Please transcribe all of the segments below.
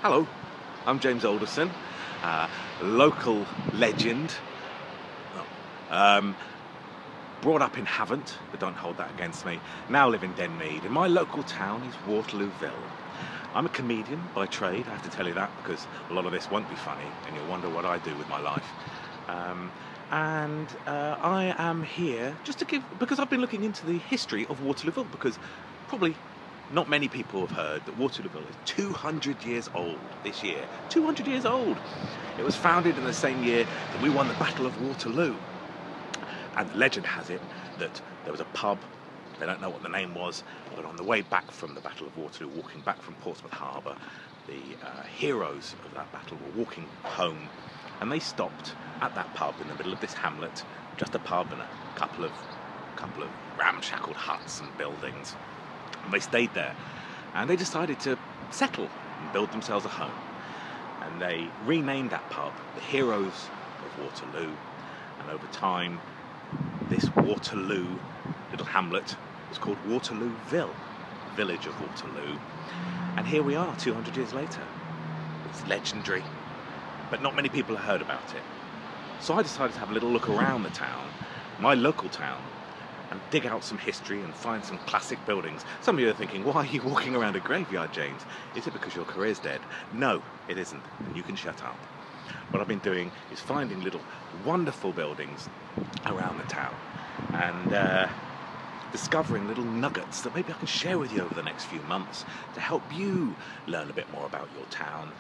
Hello, I'm James Alderson, local legend. Brought up in Havant, but don't hold that against me. Now live in Denmead, and my local town is Waterlooville. I'm a comedian by trade, I have to tell you that, because a lot of this won't be funny, and you'll wonder what I do with my life. I am here just to because I've been looking into the history of Waterlooville, because probably not many people have heard that Waterlooville is 200 years old this year. 200 years old! It was founded in the same year that we won the Battle of Waterloo. And legend has it that there was a pub, they don't know what the name was, but on the way back from the Battle of Waterloo, walking back from Portsmouth Harbour, the heroes of that battle were walking home, and they stopped at that pub in the middle of this hamlet, just a pub and a couple of ramshackle huts and buildings. And they stayed there, and they decided to settle and build themselves a home. And they renamed that pub the Heroes of Waterloo, and over time this Waterloo little hamlet was called Waterlooville, village of Waterloo. And here we are 200 years later. It's legendary, but not many people have heard about it. So I decided to have a little look around the town, my local town, and dig out some history and find some classic buildings. Some of you are thinking, why are you walking around a graveyard, James? Is it because your career's dead? No, it isn't, and you can shut up. What I've been doing is finding little wonderful buildings around the town and discovering little nuggets that maybe I can share with you over the next few months to help you learn a bit more about your town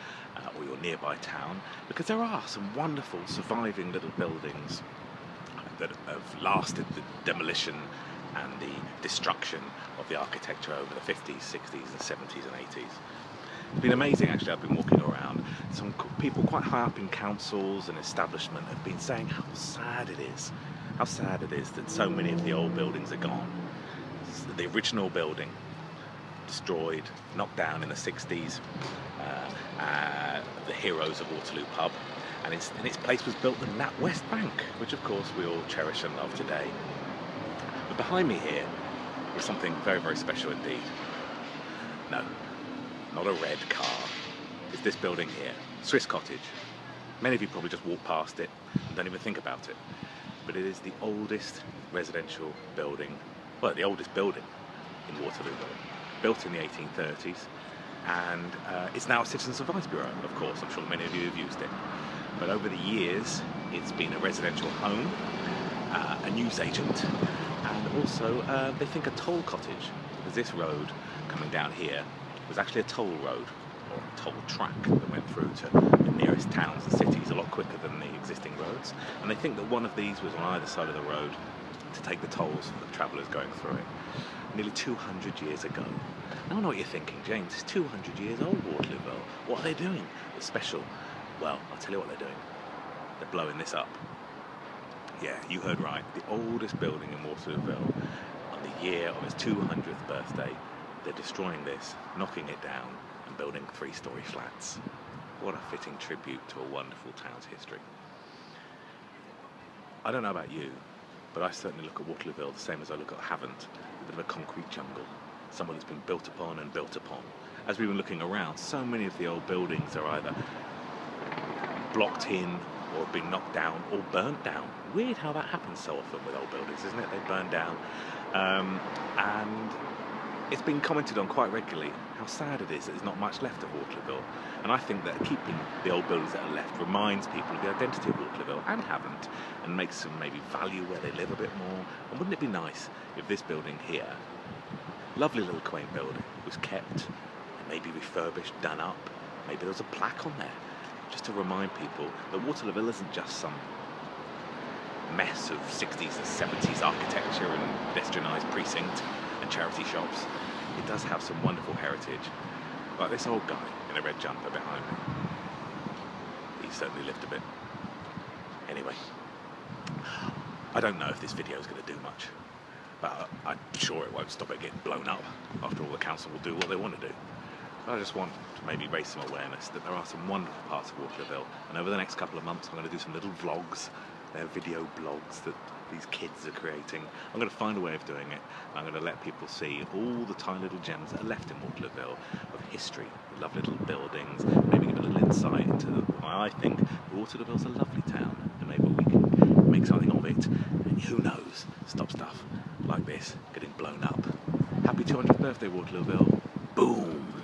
or your nearby town, because there are some wonderful surviving little buildings that have lasted the demolition and the destruction of the architecture over the 50s, 60s and 70s and 80s. It's been amazing, actually. I've been walking around. Some people quite high up in councils and establishment have been saying how sad it is that so many of the old buildings are gone. The original building destroyed, knocked down in the 60s, the Heroes of Waterloo pub, and in its place was built the Nat West Bank, which of course we all cherish and love today. But behind me here is something very, very special indeed. No, not a red car. It's this building here, Swiss Cottage. Many of you probably just walk past it and don't even think about it. But it is the oldest residential building, well, the oldest building in Waterlooville, built in the 1830s, and it's now a Citizens Advice Bureau, of course. I'm sure many of you have used it. But over the years, it's been a residential home, a newsagent, and also they think a toll cottage, because this road coming down here was actually a toll road, or a toll track that went through to the nearest towns and cities a lot quicker than the existing roads. And they think that one of these was on either side of the road to take the tolls for the travellers going through it. Nearly 200 years ago. Now I know what you're thinking, James, it's 200 years old, Waterlooville. What are they doing that's special? Well, I'll tell you what they're doing. They're blowing this up. Yeah, you heard right. The oldest building in Waterlooville, on the year of its 200th birthday, they're destroying this, knocking it down, and building 3-story flats. What a fitting tribute to a wonderful town's history. I don't know about you, but I certainly look at Waterlooville the same as I look at Havant, a bit of a concrete jungle, somewhere that's been built upon and built upon. As we've been looking around, so many of the old buildings are either blocked in or have been knocked down or burnt down. Weird how that happens so often with old buildings, isn't it? They burn down. And it's been commented on quite regularly how sad it is that there's not much left of Waterlooville. And I think that keeping the old buildings that are left reminds people of the identity of Waterlooville and Havant, and makes them maybe value where they live a bit more. And wouldn't it be nice if this building here, lovely little quaint building, was kept and maybe refurbished, done up? Maybe there was a plaque on there, just to remind people that Waterlooville isn't just some mess of 60s and 70s architecture and pedestrianised precinct and charity shops. It does have some wonderful heritage, like this old guy in a red jumper behind me. He certainly lived a bit. Anyway, I don't know if this video is going to do much, but I'm sure it won't stop it getting blown up. After all, the council will do what they want to do. I just want to maybe raise some awareness that there are some wonderful parts of Waterlooville, and over the next couple of months I'm going to do some little vlogs. They're video blogs that these kids are creating. I'm going to find a way of doing it. I'm going to let people see all the tiny little gems that are left in Waterlooville of history, lovely little buildings, maybe insight into why I think Waterlooville's a lovely town, and maybe we can make something of it, and who knows, stop stuff like this getting blown up. Happy 200th birthday, Waterlooville. Boom!